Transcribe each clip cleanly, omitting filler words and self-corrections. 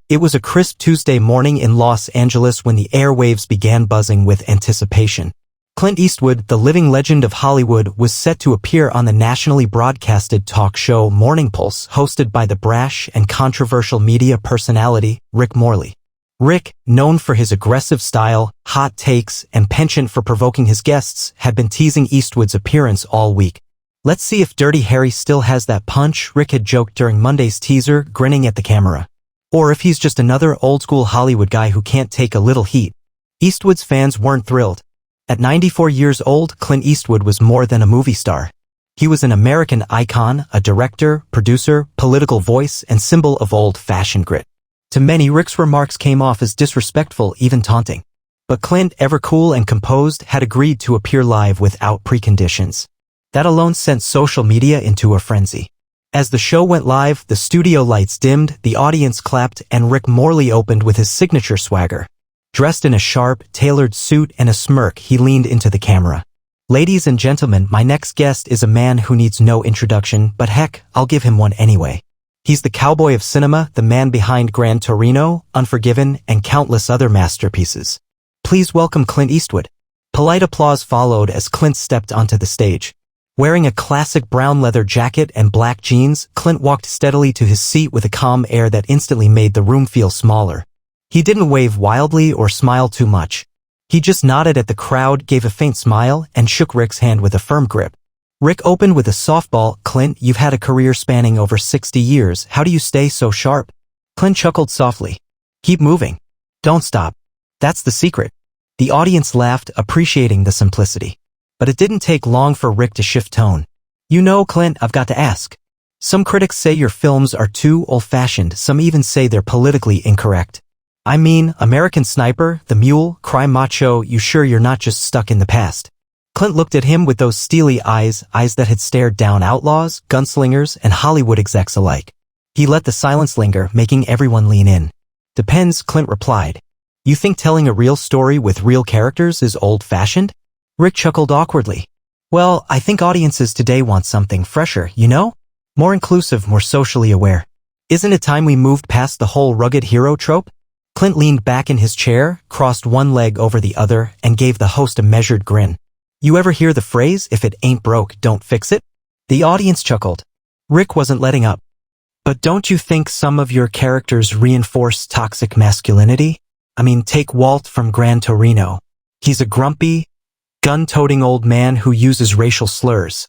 It was a crisp Tuesday morning in Los Angeles when the airwaves began buzzing with anticipation. Clint Eastwood, the living legend of Hollywood, was set to appear on the nationally broadcasted talk show Morning Pulse, hosted by the brash and controversial media personality Rick Morley. Rick, known for his aggressive style, hot takes, and penchant for provoking his guests, had been teasing Eastwood's appearance all week. "Let's see if Dirty Harry still has that punch," Rick had joked during Monday's teaser, grinning at the camera. "Or if he's just another old-school Hollywood guy who can't take a little heat." Eastwood's fans weren't thrilled. At 94 years old, Clint Eastwood was more than a movie star. He was an American icon, a director, producer, political voice, and symbol of old-fashioned grit. To many, Rick's remarks came off as disrespectful, even taunting. But Clint, ever cool and composed, had agreed to appear live without preconditions. That alone sent social media into a frenzy. As the show went live, the studio lights dimmed, the audience clapped, and Rick Morley opened with his signature swagger. Dressed in a sharp, tailored suit and a smirk, he leaned into the camera. "Ladies and gentlemen, my next guest is a man who needs no introduction, but heck, I'll give him one anyway. He's the cowboy of cinema, the man behind Gran Torino, Unforgiven, and countless other masterpieces. Please welcome Clint Eastwood." Polite applause followed as Clint stepped onto the stage. Wearing a classic brown leather jacket and black jeans, Clint walked steadily to his seat with a calm air that instantly made the room feel smaller. He didn't wave wildly or smile too much. He just nodded at the crowd, gave a faint smile, and shook Rick's hand with a firm grip. Rick opened with a softball. "Clint, you've had a career spanning over 60 years. How do you stay so sharp?" Clint chuckled softly. "Keep moving. Don't stop. That's the secret." The audience laughed, appreciating the simplicity. But it didn't take long for Rick to shift tone. "You know, Clint, I've got to ask. Some critics say your films are too old-fashioned. Some even say they're politically incorrect. I mean, American Sniper, The Mule, Cry Macho, you sure you're not just stuck in the past?" Clint looked at him with those steely eyes that had stared down outlaws, gunslingers, and Hollywood execs alike. He let the silence linger, making everyone lean in. "Depends," Clint replied. "You think telling a real story with real characters is old-fashioned?" Rick chuckled awkwardly. "Well, I think audiences today want something fresher, you know? More inclusive, more socially aware. Isn't it time we moved past the whole rugged hero trope?" Clint leaned back in his chair, crossed one leg over the other, and gave the host a measured grin. "You ever hear the phrase, if it ain't broke, don't fix it?" The audience chuckled. Rick wasn't letting up. "But don't you think some of your characters reinforce toxic masculinity? I mean, take Walt from Gran Torino. He's a grumpy, gun-toting old man who uses racial slurs.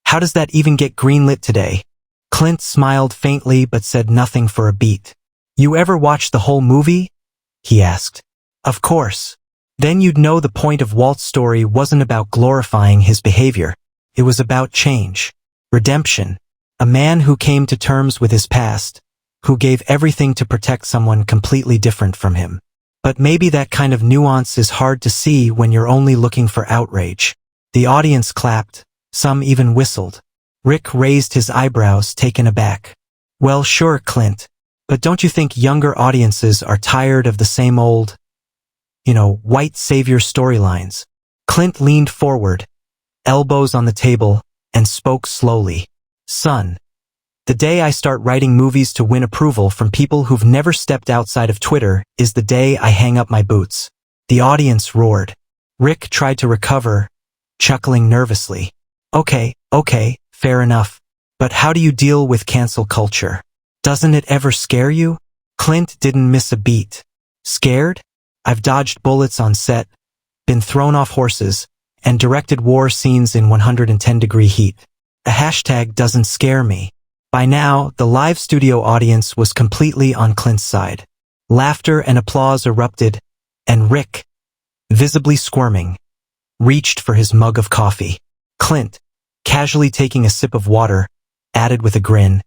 How does that even get greenlit today?" Clint smiled faintly but said nothing for a beat. "You ever watch the whole movie?" he asked. "Of course. Then you'd know the point of Walt's story wasn't about glorifying his behavior. It was about change, redemption, a man who came to terms with his past, who gave everything to protect someone completely different from him. But maybe that kind of nuance is hard to see when you're only looking for outrage." The audience clapped, some even whistled. Rick raised his eyebrows, taken aback. "Well, sure, Clint. But don't you think younger audiences are tired of the same old, white savior storylines?" Clint leaned forward, elbows on the table, and spoke slowly. "Son, the day I start writing movies to win approval from people who've never stepped outside of Twitter is the day I hang up my boots." The audience roared. Rick tried to recover, chuckling nervously. Okay, fair enough. But how do you deal with cancel culture? Doesn't it ever scare you?" Clint didn't miss a beat. "Scared? I've dodged bullets on set, been thrown off horses, and directed war scenes in 110-degree heat. A hashtag doesn't scare me." By now, the live studio audience was completely on Clint's side. Laughter and applause erupted, and Rick, visibly squirming, reached for his mug of coffee. Clint, casually taking a sip of water, added with a grin,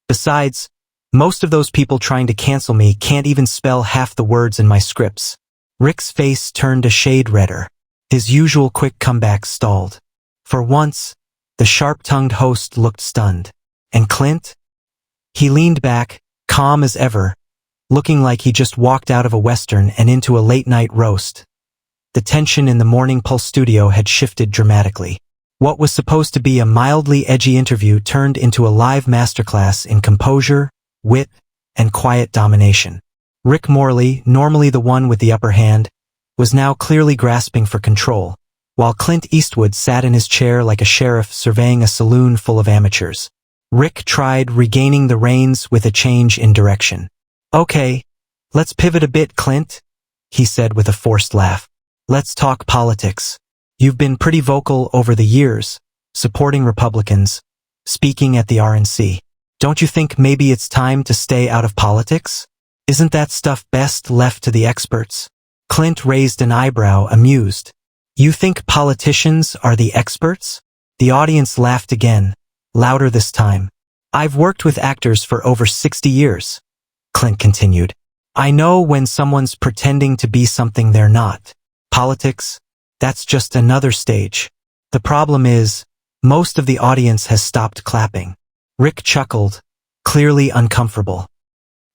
"Besides, most of those people trying to cancel me can't even spell half the words in my scripts." Rick's face turned a shade redder. His usual quick comeback stalled. For once, the sharp-tongued host looked stunned. And Clint? He leaned back, calm as ever, looking like he just walked out of a western and into a late-night roast. The tension in the Morning Pulse studio had shifted dramatically. What was supposed to be a mildly edgy interview turned into a live masterclass in composure, wit, and quiet domination. Rick Morley, normally the one with the upper hand, was now clearly grasping for control, while Clint Eastwood sat in his chair like a sheriff surveying a saloon full of amateurs. Rick tried regaining the reins with a change in direction. "Okay, let's pivot a bit, Clint," he said with a forced laugh. "Let's talk politics. You've been pretty vocal over the years, supporting Republicans, speaking at the RNC. Don't you think maybe it's time to stay out of politics? Isn't that stuff best left to the experts?" Clint raised an eyebrow, amused. "You think politicians are the experts?" The audience laughed again, louder this time. "I've worked with actors for over 60 years, Clint continued. "I know when someone's pretending to be something they're not. Politics? That's just another stage. The problem is, most of the audience has stopped clapping." Rick chuckled, clearly uncomfortable.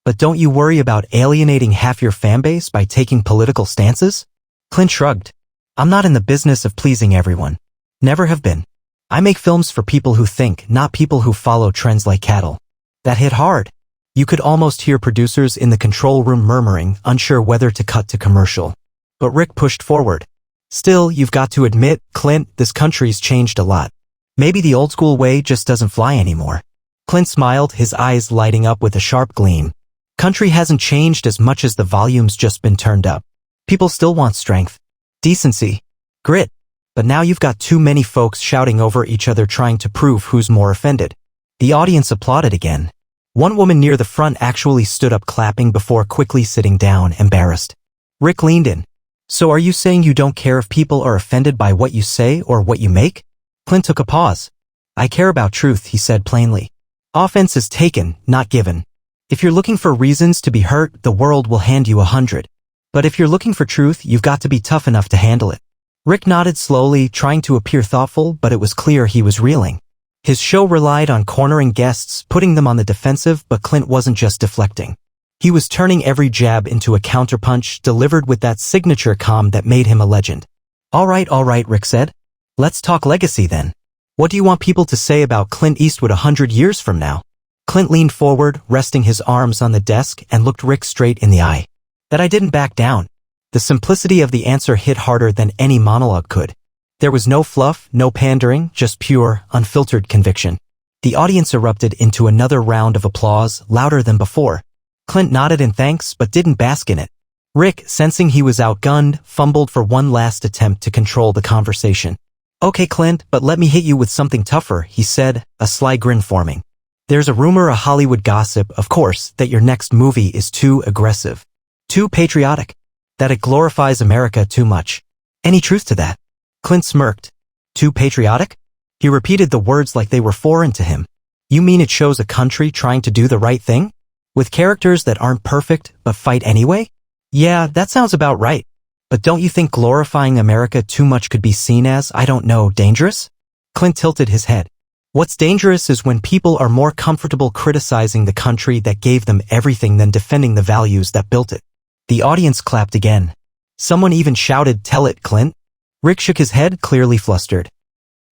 "But don't you worry about alienating half your fanbase by taking political stances?" Clint shrugged. "I'm not in the business of pleasing everyone. Never have been. I make films for people who think, not people who follow trends like cattle." That hit hard. You could almost hear producers in the control room murmuring, unsure whether to cut to commercial. But Rick pushed forward. "Still, you've got to admit, Clint, this country's changed a lot. Maybe the old-school way just doesn't fly anymore." Clint smiled, his eyes lighting up with a sharp gleam. "Country hasn't changed as much as the volume's just been turned up. People still want strength, decency, grit. But now you've got too many folks shouting over each other trying to prove who's more offended." The audience applauded again. One woman near the front actually stood up clapping before quickly sitting down, embarrassed. Rick leaned in. "So are you saying you don't care if people are offended by what you say or what you make?" Clint took a pause. "I care about truth," he said plainly. "Offense is taken, not given. If you're looking for reasons to be hurt, the world will hand you 100. But if you're looking for truth, you've got to be tough enough to handle it." Rick nodded slowly, trying to appear thoughtful, but it was clear he was reeling. His show relied on cornering guests, putting them on the defensive, but Clint wasn't just deflecting. He was turning every jab into a counterpunch, delivered with that signature calm that made him a legend. All right, Rick said. "Let's talk legacy then. What do you want people to say about Clint Eastwood 100 years from now?" Clint leaned forward, resting his arms on the desk, and looked Rick straight in the eye. "That I didn't back down." The simplicity of the answer hit harder than any monologue could. There was no fluff, no pandering, just pure, unfiltered conviction. The audience erupted into another round of applause, louder than before. Clint nodded in thanks, but didn't bask in it. Rick, sensing he was outgunned, fumbled for one last attempt to control the conversation. "Okay, Clint, but let me hit you with something tougher," he said, a sly grin forming. "There's a rumor, a Hollywood gossip, of course, that your next movie is too aggressive, too patriotic, that it glorifies America too much. Any truth to that?" Clint smirked. "Too patriotic?" He repeated the words like they were foreign to him. "You mean it shows a country trying to do the right thing? With characters that aren't perfect, but fight anyway?" "Yeah, that sounds about right. But don't you think glorifying America too much could be seen as, I don't know, dangerous?" Clint tilted his head. "What's dangerous is when people are more comfortable criticizing the country that gave them everything than defending the values that built it." The audience clapped again. Someone even shouted, "Tell it, Clint." Rick shook his head, clearly flustered.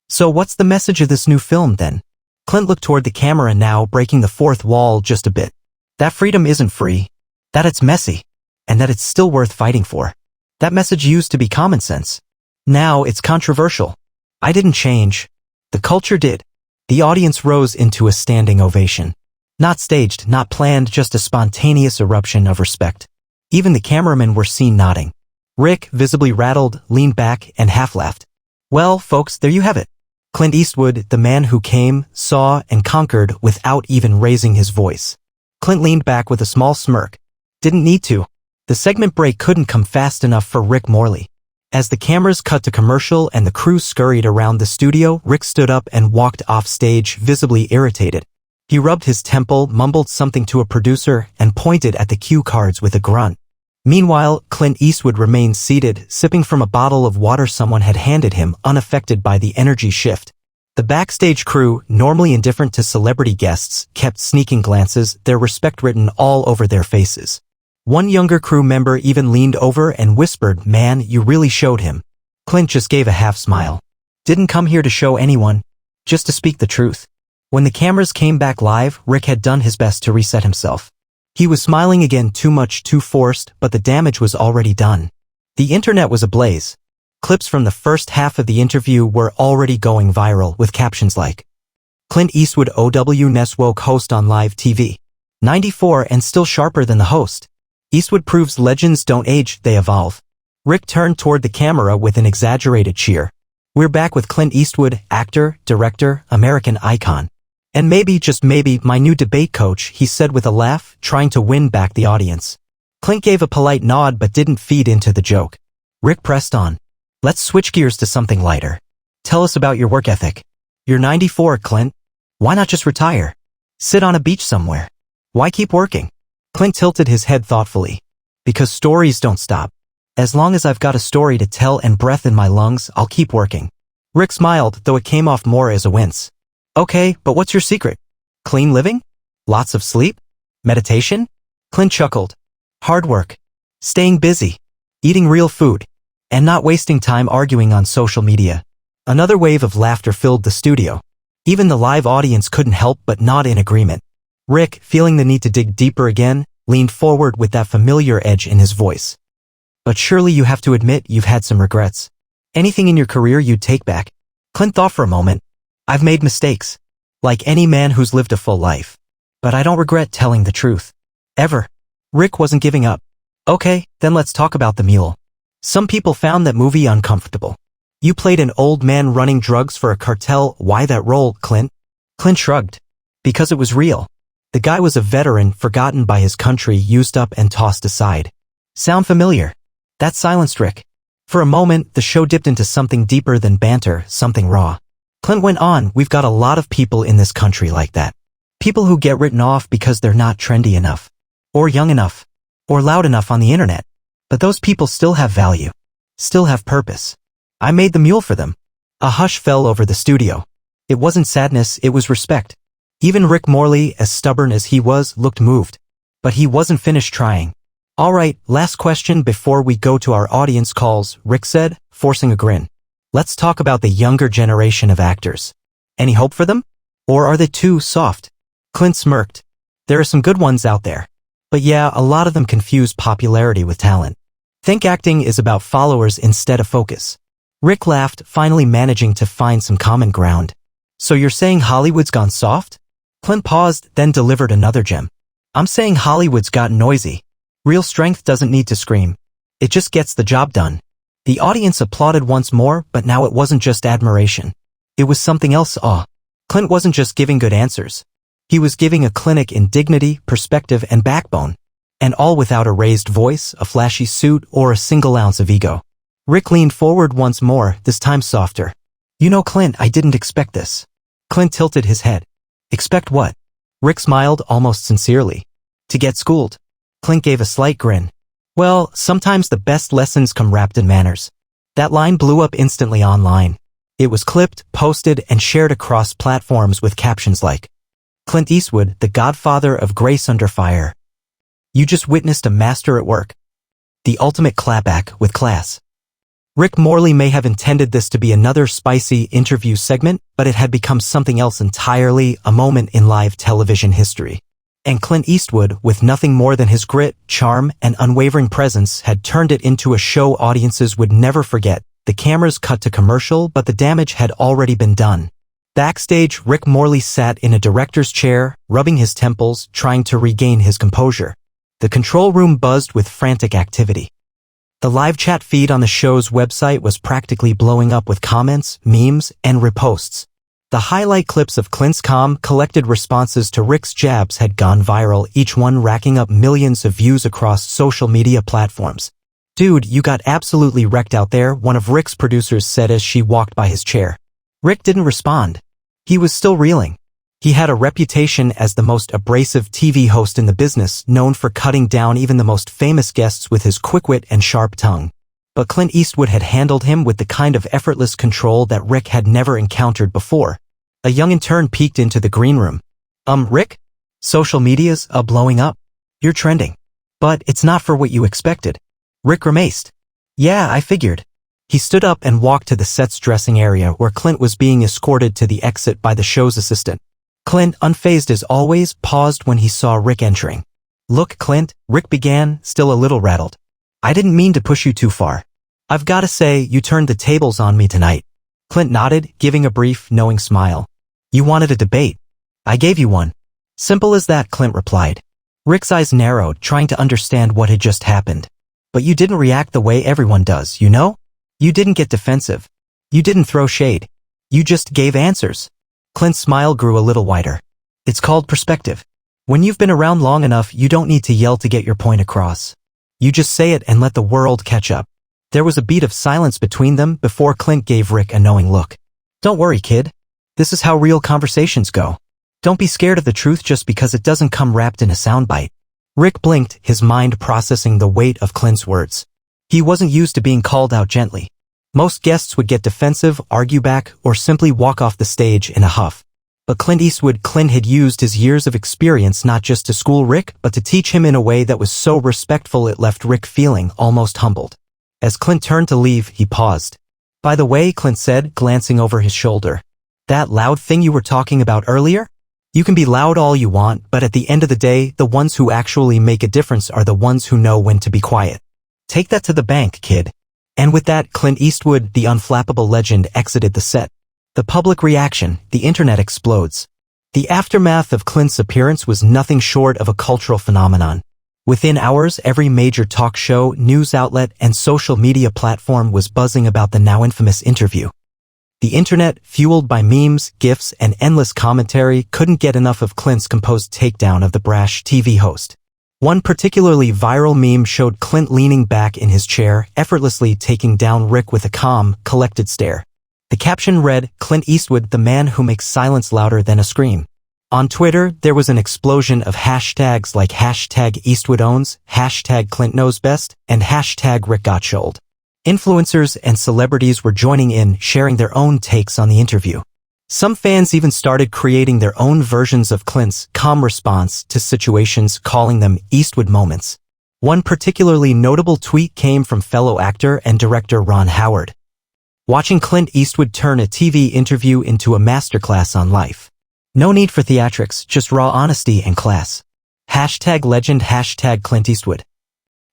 "So what's the message of this new film, then?" Clint looked toward the camera now, breaking the fourth wall just a bit. "That freedom isn't free. That it's messy. And that it's still worth fighting for. That message used to be common sense. Now it's controversial. I didn't change. The culture did." The audience rose into a standing ovation. Not staged, not planned, just a spontaneous eruption of respect. Even the cameramen were seen nodding. Rick, visibly rattled, leaned back and half-laughed. "Well, folks, there you have it. Clint Eastwood, the man who came, saw, and conquered without even raising his voice." Clint leaned back with a small smirk. Didn't need to. The segment break couldn't come fast enough for Rick Morley. As the cameras cut to commercial and the crew scurried around the studio, Rick stood up and walked off stage, visibly irritated. He rubbed his temple, mumbled something to a producer, and pointed at the cue cards with a grunt. Meanwhile, Clint Eastwood remained seated, sipping from a bottle of water someone had handed him, unaffected by the energy shift. The backstage crew, normally indifferent to celebrity guests, kept sneaking glances, their respect written all over their faces. One younger crew member even leaned over and whispered, "Man, you really showed him." Clint just gave a half smile. "Didn't come here to show anyone, just to speak the truth." When the cameras came back live, Rick had done his best to reset himself. He was smiling again, too much, too forced, but the damage was already done. The internet was ablaze. Clips from the first half of the interview were already going viral with captions like, Clint Eastwood OW's woke host on live TV. 94 and still sharper than the host. Eastwood proves legends don't age, they evolve. Rick turned toward the camera with an exaggerated cheer. We're back with Clint Eastwood, actor, director, American icon. And maybe, just maybe, my new debate coach, he said with a laugh, trying to win back the audience. Clint gave a polite nod but didn't feed into the joke. Rick pressed on. Let's switch gears to something lighter. Tell us about your work ethic. You're 94, Clint. Why not just retire? Sit on a beach somewhere. Why keep working? Clint tilted his head thoughtfully. Because stories don't stop. As long as I've got a story to tell and breath in my lungs, I'll keep working. Rick smiled, though it came off more as a wince. Okay, but what's your secret? Clean living? Lots of sleep? Meditation? Clint chuckled. Hard work. Staying busy. Eating real food. And not wasting time arguing on social media. Another wave of laughter filled the studio. Even the live audience couldn't help but nod in agreement. Rick, feeling the need to dig deeper again, leaned forward with that familiar edge in his voice. But surely you have to admit you've had some regrets. Anything in your career you'd take back? Clint thought for a moment. I've made mistakes. Like any man who's lived a full life. But I don't regret telling the truth. Ever. Rick wasn't giving up. Okay, then let's talk about the mule. Some people found that movie uncomfortable. You played an old man running drugs for a cartel. Why that role, Clint? Clint shrugged. Because it was real. The guy was a veteran, forgotten by his country, used up and tossed aside. Sound familiar? That silenced Rick. For a moment, the show dipped into something deeper than banter, something raw. Clint went on, we've got a lot of people in this country like that. People who get written off because they're not trendy enough. Or young enough. Or loud enough on the internet. But those people still have value. Still have purpose. I made the mule for them. A hush fell over the studio. It wasn't sadness, it was respect. Even Rick Morley, as stubborn as he was, looked moved. But he wasn't finished trying. Alright, last question before we go to our audience calls, Rick said, forcing a grin. Let's talk about the younger generation of actors. Any hope for them? Or are they too soft? Clint smirked. There are some good ones out there. But yeah, a lot of them confuse popularity with talent. Think acting is about followers instead of focus. Rick laughed, finally managing to find some common ground. So you're saying Hollywood's gone soft? Clint paused, then delivered another gem. I'm saying Hollywood's gotten noisy. Real strength doesn't need to scream. It just gets the job done. The audience applauded once more, but now it wasn't just admiration. It was something else, awe. Clint wasn't just giving good answers. He was giving a clinic in dignity, perspective, and backbone. And all without a raised voice, a flashy suit, or a single ounce of ego. Rick leaned forward once more, this time softer. You know, Clint, I didn't expect this. Clint tilted his head. Expect what? Rick smiled almost sincerely. To get schooled. Clint gave a slight grin. Well, sometimes the best lessons come wrapped in manners. That line blew up instantly online. It was clipped, posted, and shared across platforms with captions like, Clint Eastwood, the godfather of grace under fire. You just witnessed a master at work. The ultimate clapback with class. Rick Morley may have intended this to be another spicy interview segment, but it had become something else entirely, a moment in live television history. And Clint Eastwood, with nothing more than his grit, charm, and unwavering presence, had turned it into a show audiences would never forget. The cameras cut to commercial, but the damage had already been done. Backstage, Rick Morley sat in a director's chair, rubbing his temples, trying to regain his composure. The control room buzzed with frantic activity. The live chat feed on the show's website was practically blowing up with comments, memes, and reposts. The highlight clips of Clint's calm, collected responses to Rick's jabs had gone viral, each one racking up millions of views across social media platforms. Dude, you got absolutely wrecked out there, one of Rick's producers said as she walked by his chair. Rick didn't respond. He was still reeling. He had a reputation as the most abrasive TV host in the business, known for cutting down even the most famous guests with his quick wit and sharp tongue. But Clint Eastwood had handled him with the kind of effortless control that Rick had never encountered before. A young intern peeked into the green room. Rick? Social media's blowing up. You're trending. But it's not for what you expected. Rick grimaced. Yeah, I figured. He stood up and walked to the set's dressing area where Clint was being escorted to the exit by the show's assistant. Clint, unfazed as always, paused when he saw Rick entering. Look, Clint, Rick began, still a little rattled. I didn't mean to push you too far. I've got to say, you turned the tables on me tonight. Clint nodded, giving a brief, knowing smile. You wanted a debate. I gave you one. Simple as that, Clint replied. Rick's eyes narrowed, trying to understand what had just happened. But you didn't react the way everyone does, you know? You didn't get defensive. You didn't throw shade. You just gave answers. Clint's smile grew a little wider. It's called perspective. When you've been around long enough, you don't need to yell to get your point across. You just say it and let the world catch up. There was a beat of silence between them before Clint gave Rick a knowing look. Don't worry, kid. This is how real conversations go. Don't be scared of the truth just because it doesn't come wrapped in a soundbite. Rick blinked, his mind processing the weight of Clint's words. He wasn't used to being called out gently. Most guests would get defensive, argue back, or simply walk off the stage in a huff. But Clint had used his years of experience not just to school Rick, but to teach him in a way that was so respectful it left Rick feeling almost humbled. As Clint turned to leave, he paused. By the way, Clint said, glancing over his shoulder. That loud thing you were talking about earlier? You can be loud all you want, but at the end of the day, the ones who actually make a difference are the ones who know when to be quiet. Take that to the bank, kid. And with that, Clint Eastwood, the unflappable legend, exited the set. The public reaction, the internet explodes. The aftermath of Clint's appearance was nothing short of a cultural phenomenon. Within hours, every major talk show, news outlet, and social media platform was buzzing about the now infamous interview. The internet, fueled by memes, GIFs, and endless commentary, couldn't get enough of Clint's composed takedown of the brash TV host. One particularly viral meme showed Clint leaning back in his chair, effortlessly taking down Rick with a calm, collected stare. The caption read, "Clint Eastwood, the man who makes silence louder than a scream." On Twitter, there was an explosion of hashtags like #EastwoodOwns, #ClintKnowsBest, and #RickGotShouled. Influencers and celebrities were joining in, sharing their own takes on the interview. Some fans even started creating their own versions of Clint's calm response to situations, calling them Eastwood moments. One particularly notable tweet came from fellow actor and director Ron Howard. Watching Clint Eastwood turn a TV interview into a masterclass on life. No need for theatrics, just raw honesty and class. #legend, #Clint Eastwood.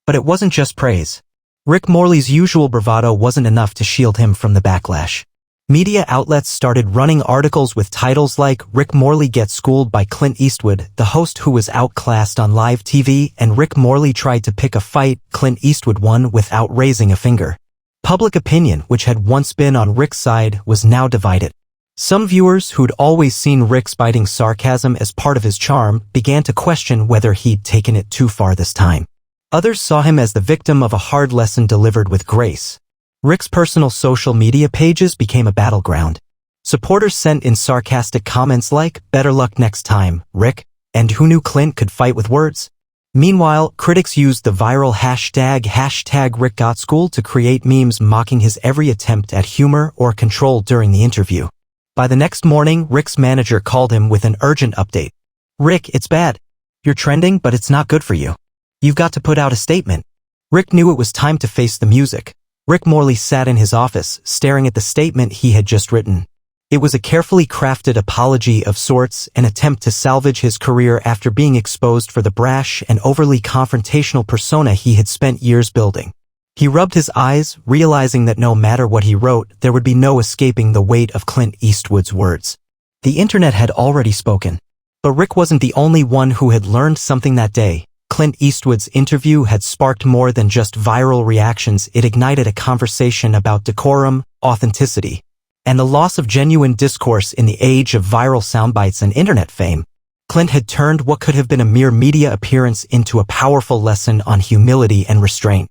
But it wasn't just praise. Rick Morley's usual bravado wasn't enough to shield him from the backlash. Media outlets started running articles with titles like "Rick Morley Gets Schooled by Clint Eastwood, the host who was outclassed on live TV," and "Rick Morley Tried to Pick a Fight, Clint Eastwood Won Without Raising a Finger." Public opinion, which had once been on Rick's side, was now divided. Some viewers who'd always seen Rick's biting sarcasm as part of his charm began to question whether he'd taken it too far this time. Others saw him as the victim of a hard lesson delivered with grace. Rick's personal social media pages became a battleground. Supporters sent in sarcastic comments like, "Better luck next time, Rick," and "Who knew Clint could fight with words?" Meanwhile, critics used the viral #RickGotSchooled to create memes mocking his every attempt at humor or control during the interview. By the next morning, Rick's manager called him with an urgent update. "Rick, it's bad. You're trending, but it's not good for you. You've got to put out a statement." Rick knew it was time to face the music. Rick Morley sat in his office, staring at the statement he had just written. It was a carefully crafted apology of sorts, an attempt to salvage his career after being exposed for the brash and overly confrontational persona he had spent years building. He rubbed his eyes, realizing that no matter what he wrote, there would be no escaping the weight of Clint Eastwood's words. The internet had already spoken. But Rick wasn't the only one who had learned something that day. Clint Eastwood's interview had sparked more than just viral reactions. It ignited a conversation about decorum, authenticity, and the loss of genuine discourse in the age of viral soundbites and internet fame. Clint had turned what could have been a mere media appearance into a powerful lesson on humility and restraint.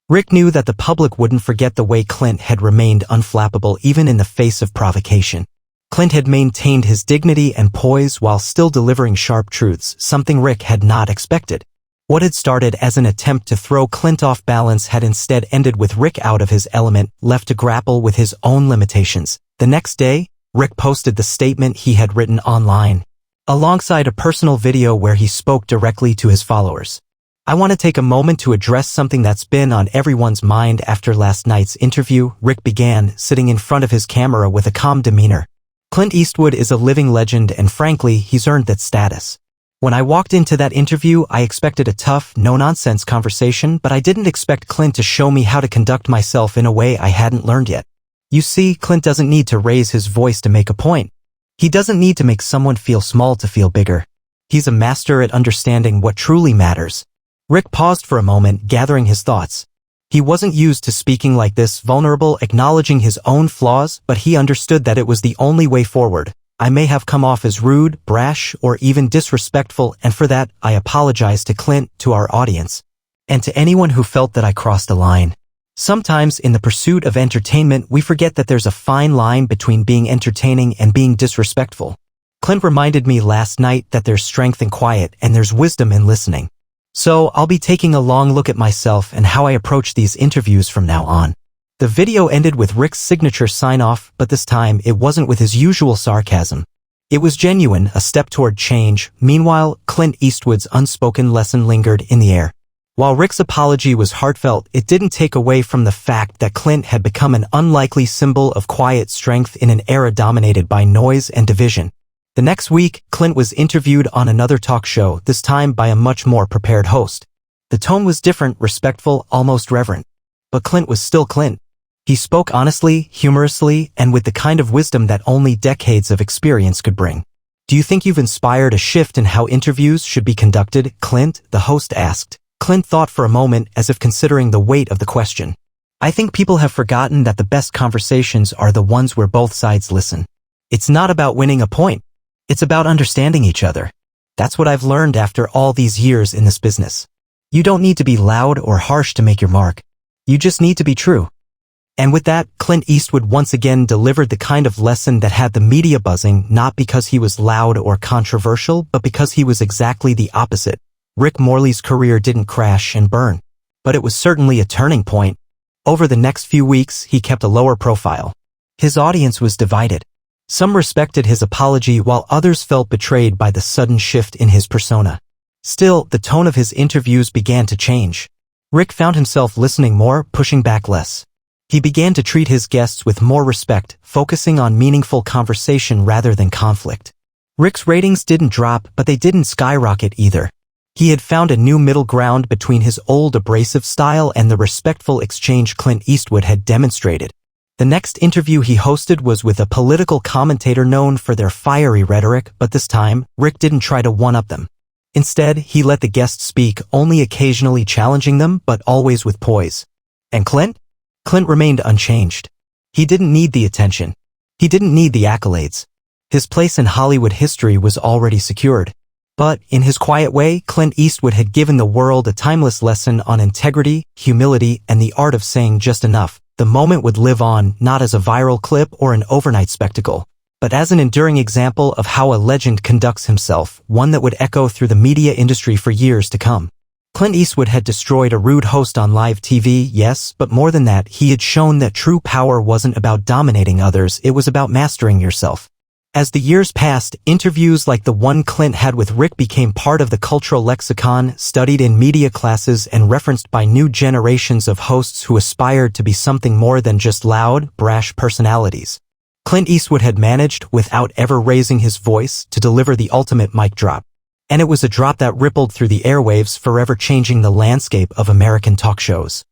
Rick knew that the public wouldn't forget the way Clint had remained unflappable even in the face of provocation. Clint had maintained his dignity and poise while still delivering sharp truths, something Rick had not expected. What had started as an attempt to throw Clint off balance had instead ended with Rick out of his element, left to grapple with his own limitations. The next day, Rick posted the statement he had written online, alongside a personal video where he spoke directly to his followers. "I want to take a moment to address something that's been on everyone's mind after last night's interview," Rick began, sitting in front of his camera with a calm demeanor. "Clint Eastwood is a living legend and frankly, he's earned that status. When I walked into that interview, I expected a tough, no-nonsense conversation, but I didn't expect Clint to show me how to conduct myself in a way I hadn't learned yet. You see, Clint doesn't need to raise his voice to make a point. He doesn't need to make someone feel small to feel bigger. He's a master at understanding what truly matters. Rick paused for a moment, gathering his thoughts. He wasn't used to speaking like this, vulnerable, acknowledging his own flaws, but he understood that it was the only way forward. I may have come off as rude, brash, or even disrespectful, and for that, I apologize to Clint, to our audience, and to anyone who felt that I crossed a line. Sometimes, in the pursuit of entertainment, we forget that there's a fine line between being entertaining and being disrespectful. Clint reminded me last night that there's strength in quiet and there's wisdom in listening. So, I'll be taking a long look at myself and how I approach these interviews from now on. The video ended with Rick's signature sign-off, but this time it wasn't with his usual sarcasm. It was genuine, a step toward change. Meanwhile, Clint Eastwood's unspoken lesson lingered in the air. While Rick's apology was heartfelt, it didn't take away from the fact that Clint had become an unlikely symbol of quiet strength in an era dominated by noise and division. The next week, Clint was interviewed on another talk show, this time by a much more prepared host. The tone was different, respectful, almost reverent. But Clint was still Clint. He spoke honestly, humorously, and with the kind of wisdom that only decades of experience could bring. Do you think you've inspired a shift in how interviews should be conducted, Clint? The host asked. Clint thought for a moment, as if considering the weight of the question. I think people have forgotten that the best conversations are the ones where both sides listen. It's not about winning a point. It's about understanding each other. That's what I've learned after all these years in this business. You don't need to be loud or harsh to make your mark. You just need to be true. And with that, Clint Eastwood once again delivered the kind of lesson that had the media buzzing, not because he was loud or controversial, but because he was exactly the opposite. Rick Morley's career didn't crash and burn, but it was certainly a turning point. Over the next few weeks, he kept a lower profile. His audience was divided. Some respected his apology while others felt betrayed by the sudden shift in his persona. Still, the tone of his interviews began to change. Rick found himself listening more, pushing back less. He began to treat his guests with more respect, focusing on meaningful conversation rather than conflict. Rick's ratings didn't drop, but they didn't skyrocket either. He had found a new middle ground between his old abrasive style and the respectful exchange Clint Eastwood had demonstrated. The next interview he hosted was with a political commentator known for their fiery rhetoric, but this time, Rick didn't try to one-up them. Instead, he let the guests speak, only occasionally challenging them, but always with poise. And Clint? Clint remained unchanged. He didn't need the attention. He didn't need the accolades. His place in Hollywood history was already secured. But, in his quiet way, Clint Eastwood had given the world a timeless lesson on integrity, humility, and the art of saying just enough. The moment would live on, not as a viral clip or an overnight spectacle, but as an enduring example of how a legend conducts himself, one that would echo through the media industry for years to come. Clint Eastwood had destroyed a rude host on live TV, yes, but more than that, he had shown that true power wasn't about dominating others, it was about mastering yourself. As the years passed, interviews like the one Clint had with Rick became part of the cultural lexicon, studied in media classes and referenced by new generations of hosts who aspired to be something more than just loud, brash personalities. Clint Eastwood had managed, without ever raising his voice, to deliver the ultimate mic drop. And it was a drop that rippled through the airwaves, forever changing the landscape of American talk shows.